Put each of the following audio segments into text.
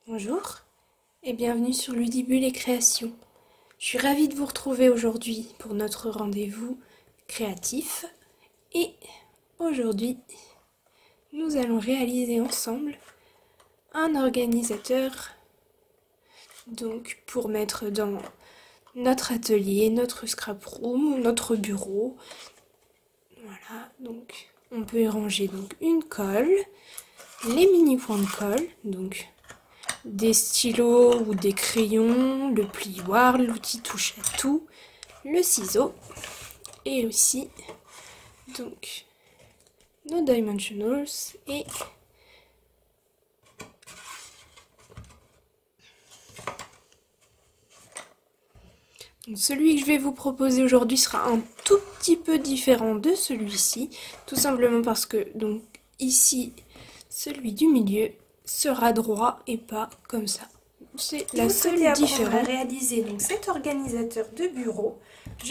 Bonjour et bienvenue sur Ludibule et Création. Je suis ravie de vous retrouver aujourd'hui pour notre rendez-vous créatif et aujourd'hui nous allons réaliser ensemble un organisateur donc pour mettre dans notre atelier, notre scrap room, notre bureau. Voilà, donc on peut y ranger donc une colle, les mini points de colle, donc des stylos ou des crayons, le plioir, l'outil touche à tout, le ciseau et aussi donc nos dimensionals et donc celui que je vais vous proposer aujourd'hui sera un tout petit peu différent de celui-ci, tout simplement parce que donc ici celui du milieu sera droit et pas comme ça. C'est la seule différence. À réaliser donc cet organisateur de bureau.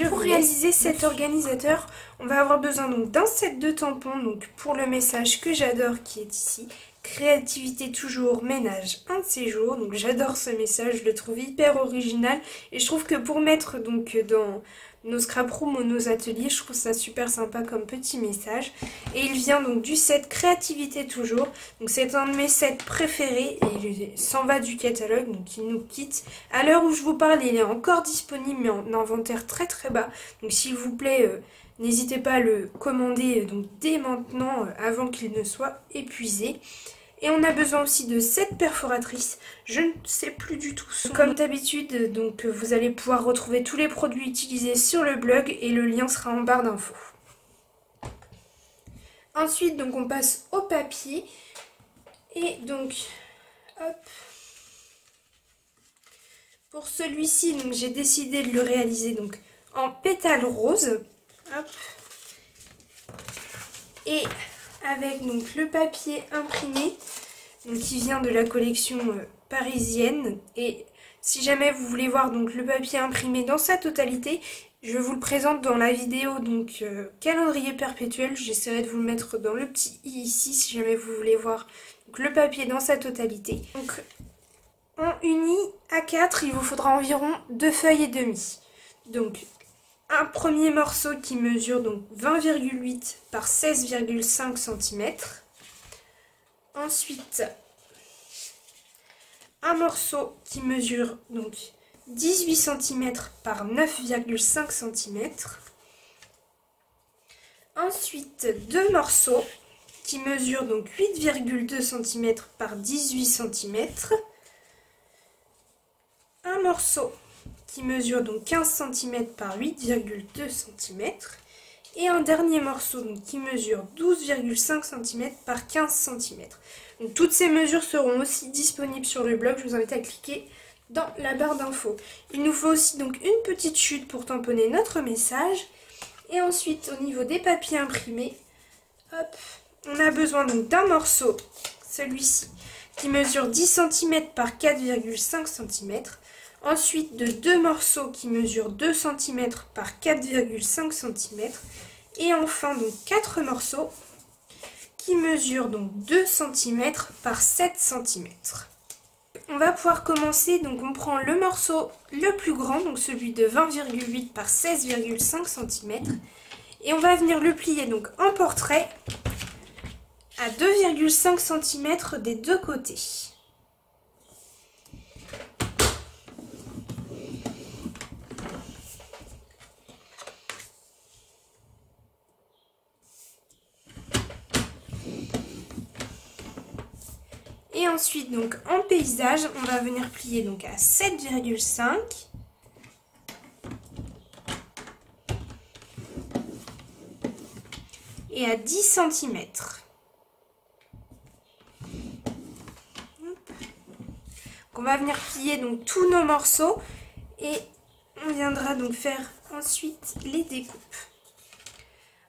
Pour réaliser cet organisateur, on va avoir besoin donc d'un set de tampons donc pour le message que j'adore qui est ici. Créativité toujours, ménage un de ces jours. Donc j'adore ce message, je le trouve hyper original et je trouve que pour mettre donc dans nos scrap rooms ou nos ateliers, je trouve ça super sympa comme petit message. Et il vient donc du set Créativité toujours. Donc c'est un de mes sets préférés et il s'en va du catalogue, donc il nous quitte. À l'heure où je vous parle, il est encore disponible mais en inventaire très très bas. Donc s'il vous plaît, n'hésitez pas à le commander donc dès maintenant avant qu'il ne soit épuisé. Et on a besoin aussi de 7 perforatrices, je ne sais plus du tout. Comme d'habitude, donc vous allez pouvoir retrouver tous les produits utilisés sur le blog et le lien sera en barre d'infos. Ensuite, donc on passe au papier et donc hop. Pour celui-ci, donc j'ai décidé de le réaliser donc en pétales roses. Hop. Et avec donc le papier imprimé donc, qui vient de la collection parisienne. Et si jamais vous voulez voir donc le papier imprimé dans sa totalité, je vous le présente dans la vidéo donc calendrier perpétuel. J'essaierai de vous le mettre dans le petit i ici si jamais vous voulez voir donc, le papier dans sa totalité. Donc en uni A4, il vous faudra environ 2 feuilles et demie. Donc un premier morceau qui mesure donc 20,8 par 16,5 cm. Ensuite, un morceau qui mesure donc 18 cm par 9,5 cm. Ensuite, deux morceaux qui mesurent donc 8,2 cm par 18 cm. Un morceau qui mesure donc 15 cm par 8,2 cm. Et un dernier morceau donc, qui mesure 12,5 cm par 15 cm. Donc, toutes ces mesures seront aussi disponibles sur le blog. Je vous invite à cliquer dans la barre d'infos. Il nous faut aussi donc une petite chute pour tamponner notre message. Et ensuite, au niveau des papiers imprimés, hop, on a besoin donc d'un morceau, celui-ci, qui mesure 10 cm par 4,5 cm. Ensuite, de deux morceaux qui mesurent 2 cm par 4,5 cm. Et enfin, donc 4 morceaux qui mesurent donc 2 cm par 7 cm. On va pouvoir commencer, donc on prend le morceau le plus grand, donc celui de 20,8 par 16,5 cm. Et on va venir le plier donc en portrait à 2,5 cm des deux côtés. Et ensuite, donc en paysage, on va venir plier donc à 7,5 et à 10 cm. On va venir plier donc tous nos morceaux et on viendra donc faire ensuite les découpes.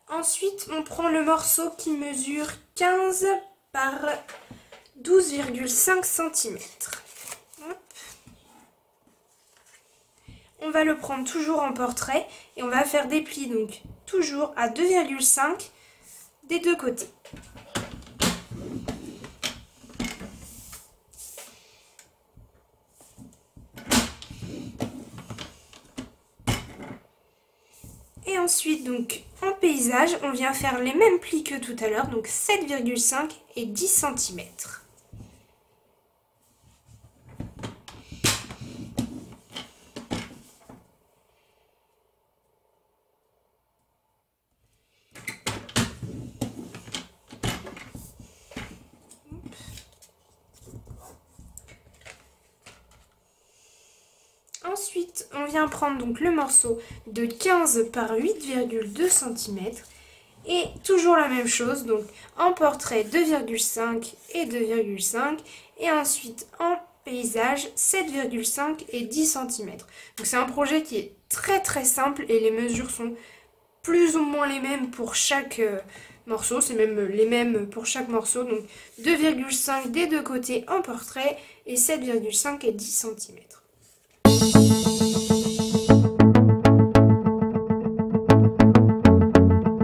Ensuite, on prend le morceau qui mesure 15 par 12,5 cm. On va le prendre toujours en portrait et on va faire des plis donc toujours à 2,5 des deux côtés. Ensuite, donc en paysage, on vient faire les mêmes plis que tout à l'heure, donc 7,5 et 10 cm. Ensuite, on vient prendre donc le morceau de 15 par 8,2 cm et toujours la même chose, donc en portrait 2,5 et 2,5 et ensuite en paysage 7,5 et 10 cm. Donc c'est un projet qui est très simple et les mesures sont plus ou moins les mêmes pour chaque morceau, c'est même les mêmes pour chaque morceau, donc 2,5 des deux côtés en portrait et 7,5 et 10 cm.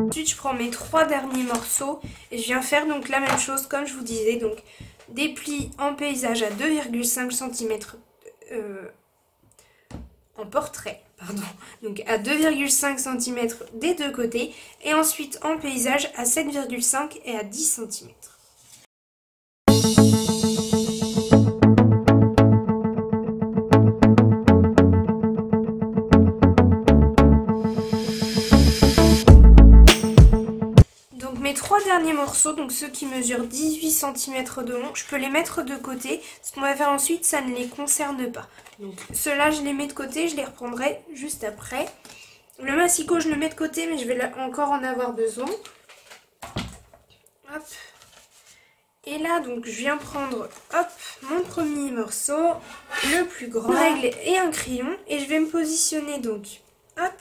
Ensuite, je prends mes 3 derniers morceaux et je viens faire donc la même chose comme je vous disais, donc des plis en paysage à 2,5 cm en portrait, pardon, donc à 2,5 cm des deux côtés et ensuite en paysage à 7,5 et à 10 cm. Mes 3 derniers morceaux, donc ceux qui mesurent 18 cm de long, je peux les mettre de côté. Ce qu'on va faire ensuite, ça ne les concerne pas. Donc ceux-là, je les mets de côté, je les reprendrai juste après. Le massicot, je le mets de côté, mais je vais encore en avoir besoin. Hop. Et là, donc, je viens prendre, hop, mon premier morceau, le plus grand, une règle et un crayon. Et je vais me positionner, donc, hop,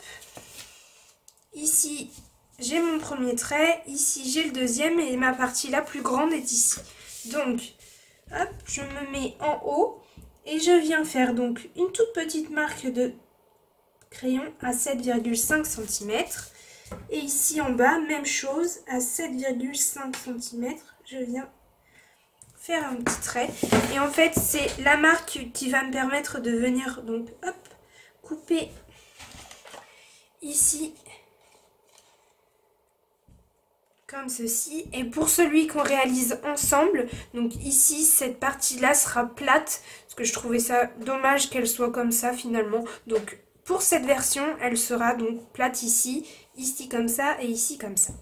ici. J'ai mon premier trait, ici j'ai le deuxième et ma partie la plus grande est ici. Donc, hop, je me mets en haut et je viens faire donc une toute petite marque de crayon à 7,5 cm. Et ici en bas, même chose, à 7,5 cm, je viens faire un petit trait. Et en fait, c'est la marque qui va me permettre de venir donc, hop, couper ici. Comme ceci. Et pour celui qu'on réalise ensemble, donc ici cette partie là sera plate parce que je trouvais ça dommage qu'elle soit comme ça finalement. Donc pour cette version elle sera donc plate ici, ici comme ça et ici comme ça.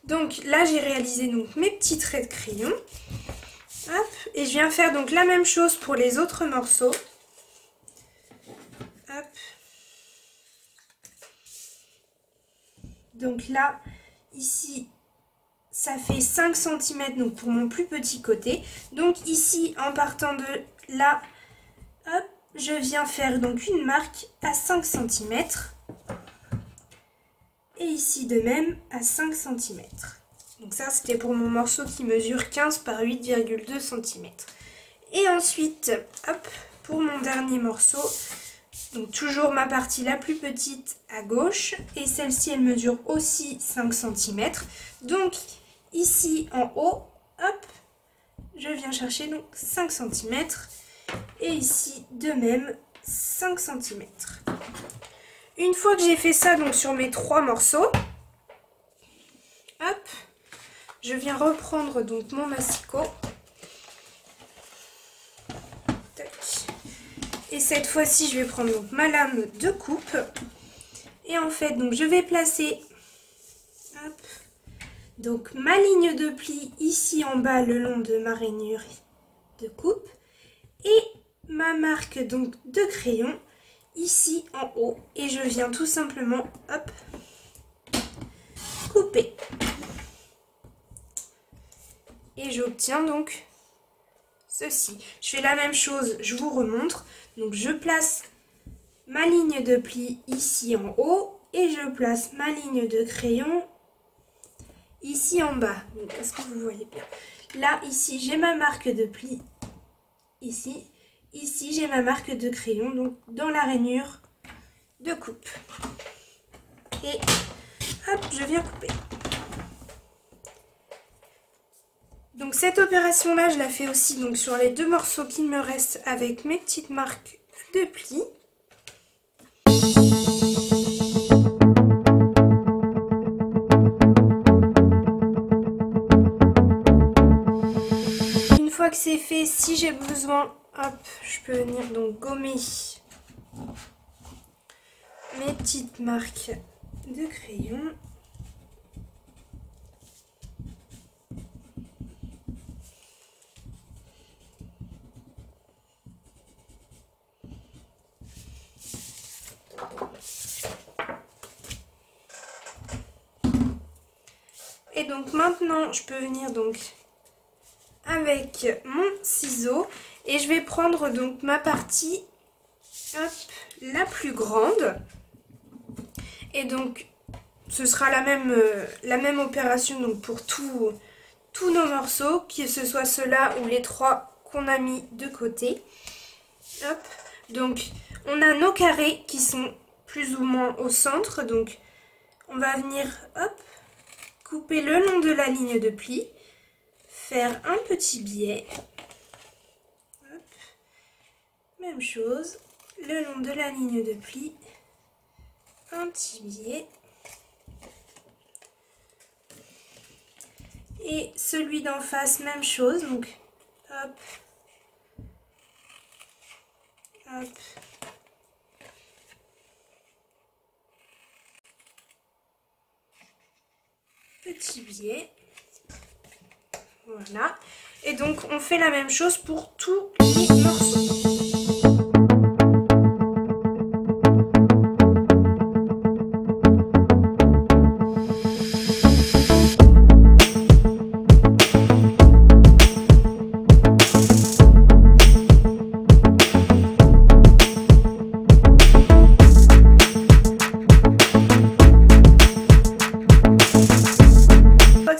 Donc là j'ai réalisé donc mes petits traits de crayon. Hop, et je viens faire donc la même chose pour les autres morceaux. Hop. Donc là, ici, ça fait 5 cm donc pour mon plus petit côté. Donc ici, en partant de là, hop, je viens faire donc une marque à 5 cm. Et ici de même à 5 cm. Donc ça, c'était pour mon morceau qui mesure 15 par 8,2 cm. Et ensuite, hop, pour mon dernier morceau, donc toujours ma partie la plus petite à gauche et celle-ci elle mesure aussi 5 cm. Donc ici en haut, hop, je viens chercher donc 5 cm et ici de même 5 cm. Une fois que j'ai fait ça donc sur mes 3 morceaux, hop, je viens reprendre donc mon massicot. Et cette fois-ci, je vais prendre donc ma lame de coupe. Et en fait, donc je vais placer hop, donc ma ligne de pli ici en bas le long de ma rainure de coupe. Et ma marque donc de crayon ici en haut. Et je viens tout simplement hop, couper. Et j'obtiens donc ceci. Je fais la même chose, je vous remontre. Donc je place ma ligne de pli ici en haut et je place ma ligne de crayon ici en bas. Est-ce que vous voyez bien? Là, ici, j'ai ma marque de pli ici. Ici, j'ai ma marque de crayon donc dans la rainure de coupe. Et hop, je viens couper. Donc cette opération là je la fais aussi donc sur les 2 morceaux qu'il me restent avec mes petites marques de plis. fois que c'est fait, si j'ai besoin, hop, je peux venir donc gommer mes petites marques de crayon. Et donc maintenant, je peux venir donc avec mon ciseau et je vais prendre donc ma partie, hop, la plus grande. Et donc ce sera la même opération donc pour tous nos morceaux, que ce soit ceux-là ou les 3 qu'on a mis de côté. Hop. Donc on a nos carrés qui sont plus ou moins au centre, donc on va venir, hop, couper le long de la ligne de pli, faire un petit biais, hop. Même chose, le long de la ligne de pli, un petit biais, et celui d'en face, même chose, donc hop, hop, petit biais, voilà, et donc on fait la même chose pour tous les morceaux.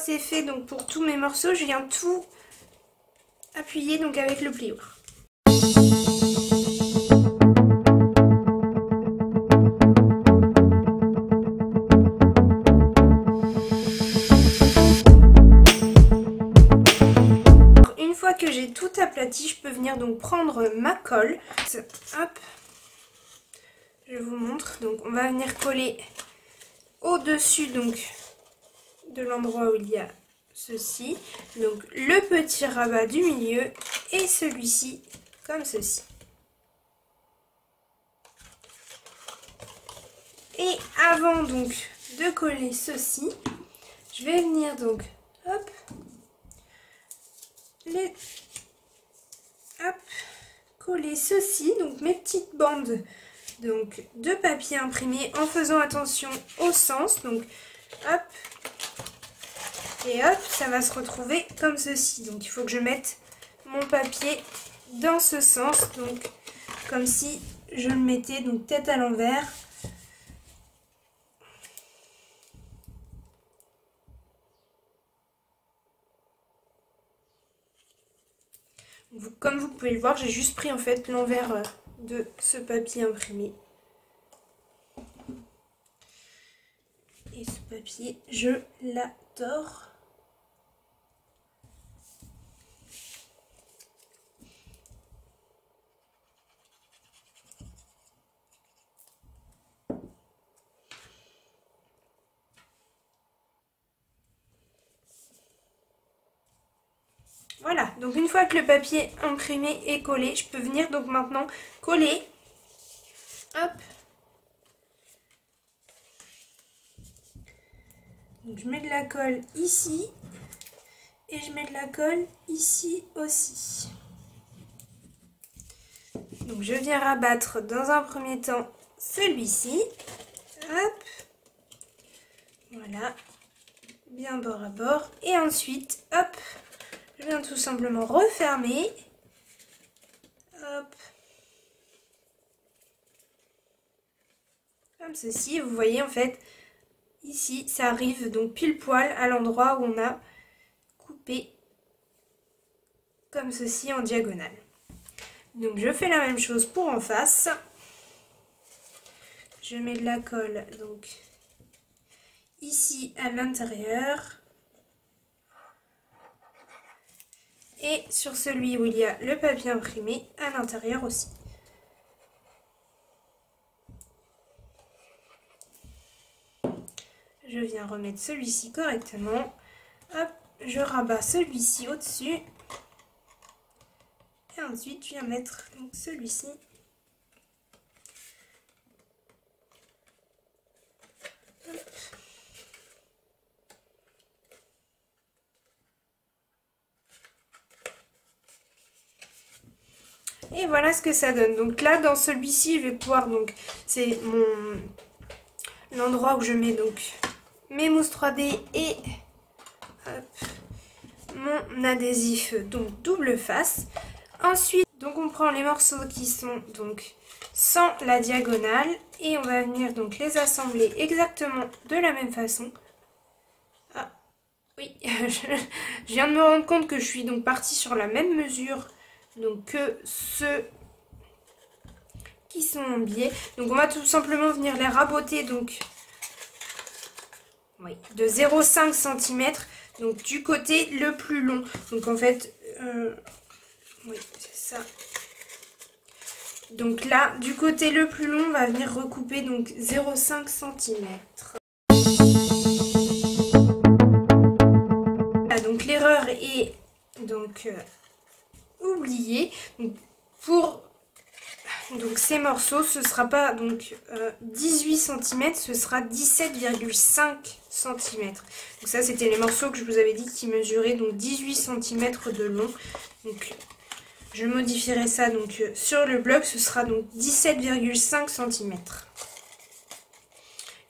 C'est fait donc pour tous mes morceaux, je viens tout appuyer donc avec le plioir. Une fois que j'ai tout aplati, je peux venir donc prendre ma colle. Hop, je vous montre. Donc on va venir coller au-dessus donc de l'endroit où il y a ceci, donc le petit rabat du milieu et celui-ci comme ceci. Et avant donc de coller ceci, je vais venir donc hop, coller ceci, donc mes petites bandes donc de papier imprimé en faisant attention au sens, donc hop. Et hop, ça va se retrouver comme ceci. Donc il faut que je mette mon papier dans ce sens. Donc comme si je le mettais donc tête à l'envers. Comme vous pouvez le voir, j'ai juste pris en fait l'envers de ce papier imprimé. Et ce papier, je l'adore. Voilà, donc une fois que le papier imprimé est collé, je peux venir donc maintenant coller. Hop. Donc je mets de la colle ici et je mets de la colle ici aussi. Donc je viens rabattre dans un premier temps celui-ci. Hop. Voilà. Bien bord à bord. Et ensuite, hop, je viens tout simplement refermer. Hop. Comme ceci. Vous voyez en fait, ici, ça arrive donc pile poil à l'endroit où on a coupé comme ceci en diagonale. Donc je fais la même chose pour en face. Je mets de la colle donc ici à l'intérieur. Et sur celui où il y a le papier imprimé à l'intérieur aussi. Je viens remettre celui-ci correctement. Hop, je rabats celui-ci au-dessus. ensuite, je viens mettre celui-ci. Et voilà ce que ça donne. Donc là, dans celui-ci, je vais pouvoir, donc, c'est l'endroit où je mets donc mes mousses 3D et hop, mon adhésif, donc double face. Ensuite, donc on prend les morceaux qui sont donc sans la diagonale et on va venir donc les assembler exactement de la même façon. Ah, oui, je viens de me rendre compte que je suis donc partie sur la même mesure donc que ceux qui sont en biais. Donc on va tout simplement venir les raboter donc oui, de 0,5 cm donc du côté le plus long. Donc en fait, oui, c'est ça. Donc là, du côté le plus long, on va venir recouper donc 0,5 cm. Voilà, donc l'erreur est donc oubliée. Donc, pour donc, ces morceaux, ce ne sera pas donc 18 cm, ce sera 17,5 cm. Donc ça, c'était les morceaux que je vous avais dit qui mesuraient donc 18 cm de long. Donc je modifierai ça donc sur le bloc, ce sera donc 17,5 cm.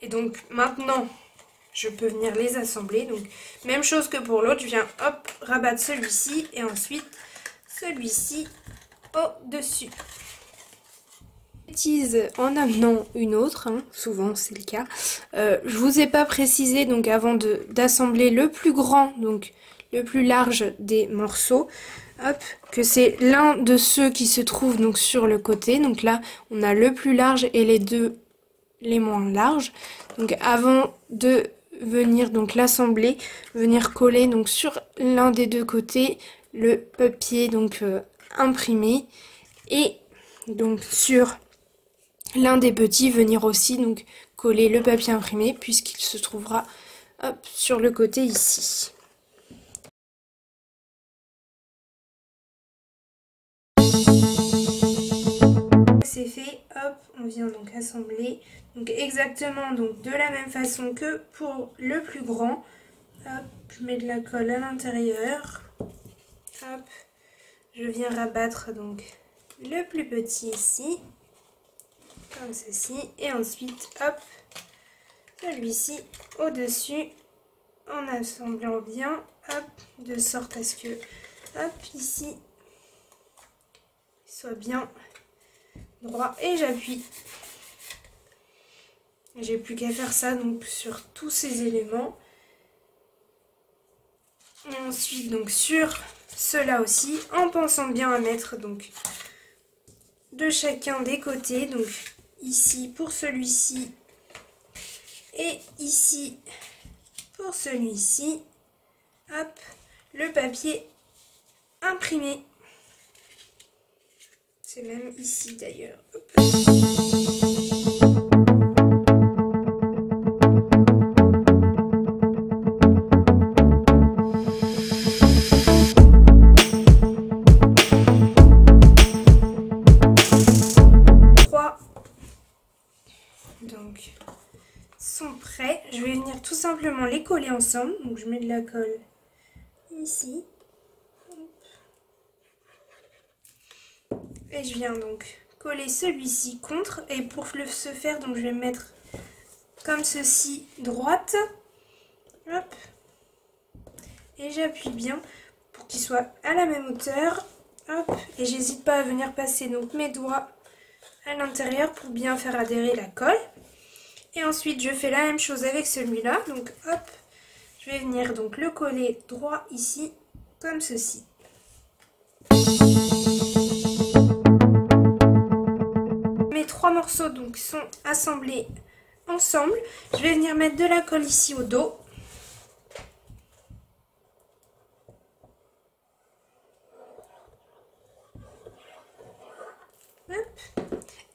Et donc maintenant, je peux venir les assembler. Donc même chose que pour l'autre, je viens hop rabattre celui-ci et ensuite celui-ci au-dessus. En amenant une autre, hein, souvent c'est le cas. Je vous ai pas précisé donc avant d'assembler le plus grand, donc le plus large des morceaux, hop, que c'est l'un de ceux qui se trouvent donc sur le côté. Donc là on a le plus large et les deux les moins larges. Donc avant de venir donc l'assembler, venir coller donc sur l'un des deux côtés le papier donc imprimé et donc sur l'un des petits venir aussi donc coller le papier imprimé puisqu'il se trouvera hop, sur le côté ici. C'est fait, hop, on vient donc assembler donc exactement donc de la même façon que pour le plus grand. Hop, je mets de la colle à l'intérieur. Hop, je viens rabattre donc le plus petit ici. Comme ceci, et ensuite hop, celui-ci au-dessus en assemblant bien, hop, de sorte à ce que hop, ici il soit bien droit et j'appuie. J'ai plus qu'à faire ça donc sur tous ces éléments et ensuite donc sur cela aussi en pensant bien à mettre donc de chacun des côtés, donc ici pour celui-ci et ici pour celui-ci, hop, le papier imprimé. C'est même ici d'ailleurs. 3 donc sont prêts. Je vais venir tout simplement les coller ensemble. Donc je mets de la colle ici. Et je viens donc coller celui-ci contre. Et pour ce faire, donc je vais mettre comme ceci droite. Hop. Et j'appuie bien pour qu'il soit à la même hauteur. Hop. Et j'hésite pas à venir passer donc mes doigts à l'intérieur pour bien faire adhérer la colle. Et ensuite je fais la même chose avec celui-là. Donc hop. Je vais venir donc le coller droit ici comme ceci. Mes 3 morceaux donc sont assemblés ensemble. Je vais venir mettre de la colle ici au dos. Hop.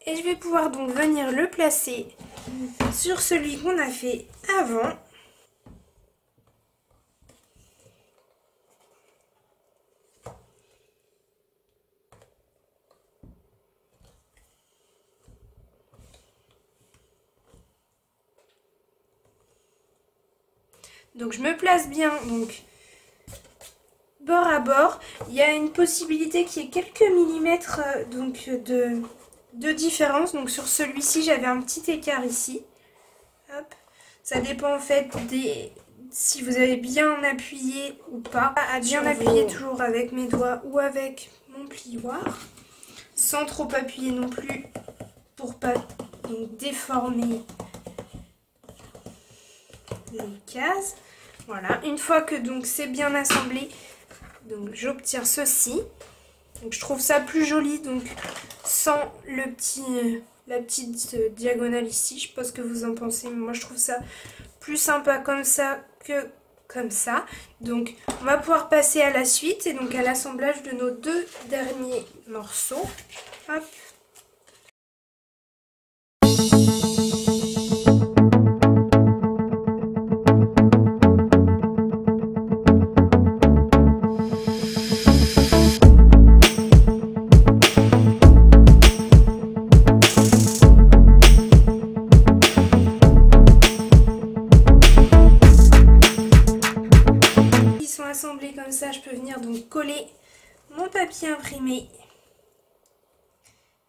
Et je vais pouvoir donc venir le placer sur celui qu'on a fait avant. Donc je me place bien, donc bord à bord. Il y a une possibilité qu'il y ait quelques millimètres donc de différence. Donc sur celui-ci, j'avais un petit écart ici. Hop. Ça dépend en fait si vous avez bien appuyé ou pas. À bien appuyer toujours avec mes doigts ou avec mon plioir. Sans trop appuyer non plus pour pas donc déformer les cases. Voilà, une fois que donc c'est bien assemblé, donc j'obtiens ceci. Donc je trouve ça plus joli donc sans la petite diagonale ici. Je sais pas ce que vous en pensez, mais moi je trouve ça plus sympa comme ça que comme ça. Donc on va pouvoir passer à la suite et donc à l'assemblage de nos deux derniers morceaux. Hop. Assemblés comme ça, je peux venir donc coller mon papier imprimé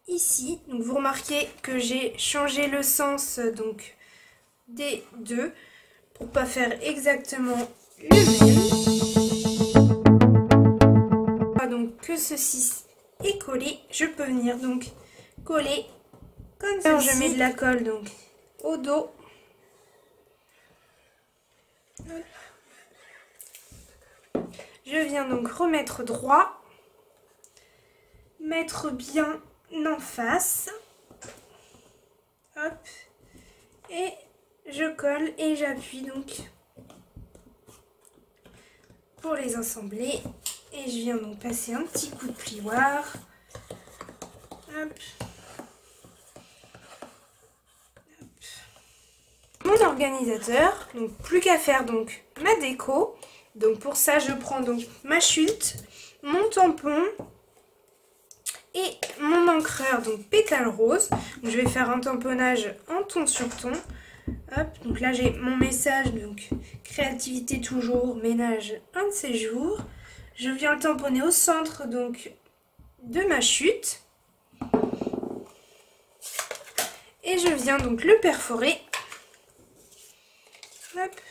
ici. Donc vous remarquez que j'ai changé le sens donc des deux pour pas faire exactement le même. Donc que ceci est collé, je peux venir donc coller comme ça. Je mets de la colle donc au dos. Je viens donc remettre droit, mettre bien en face, hop, et je colle et j'appuie donc pour les assembler. Et je viens donc passer un petit coup de plioir, hop. Mon organisateur, donc plus qu'à faire donc ma déco. Donc pour ça, je prends donc ma chute, mon tampon et mon encreur, donc pétale rose. Donc, je vais faire un tamponnage en ton sur ton. Hop, donc là j'ai mon message, donc créativité toujours, ménage un de ces jours. Je viens le tamponner au centre donc de ma chute. Et je viens donc le perforer. Hop.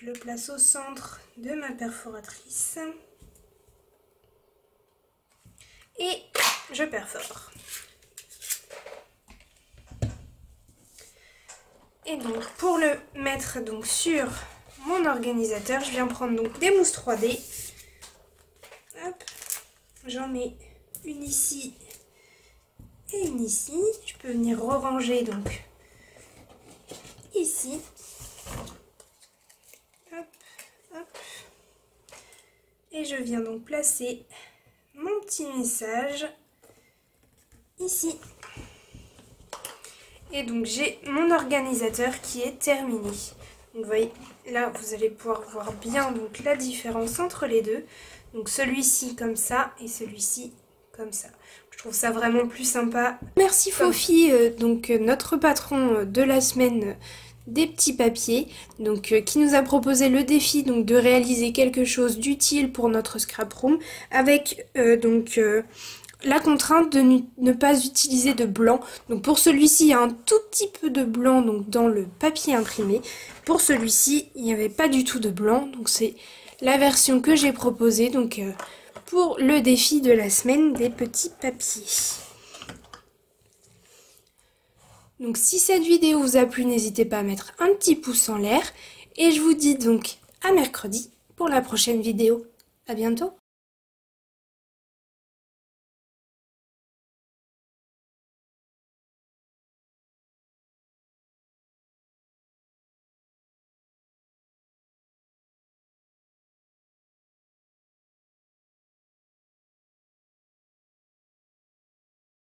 Je le place au centre de ma perforatrice et je perfore. Et donc pour le mettre donc sur mon organisateur, je viens prendre donc des mousses 3D. Hop, j'en mets une ici et une ici. Je peux venir ranger donc ici. Et je viens donc placer mon petit message ici. Et donc j'ai mon organisateur qui est terminé. Donc vous voyez, là vous allez pouvoir voir bien donc la différence entre les deux. Donc celui-ci comme ça et celui-ci comme ça. Je trouve ça vraiment plus sympa. Merci Fofi, donc notre patron de la semaine des petits papiers, donc qui nous a proposé le défi donc de réaliser quelque chose d'utile pour notre scrap room avec la contrainte de ne pas utiliser de blanc. Donc pour celui-ci, il y a un tout petit peu de blanc donc dans le papier imprimé. Pour celui-ci, il n'y avait pas du tout de blanc, donc c'est la version que j'ai proposée donc pour le défi de la semaine des petits papiers. Donc si cette vidéo vous a plu, n'hésitez pas à mettre un petit pouce en l'air. Et je vous dis donc à mercredi pour la prochaine vidéo. À bientôt!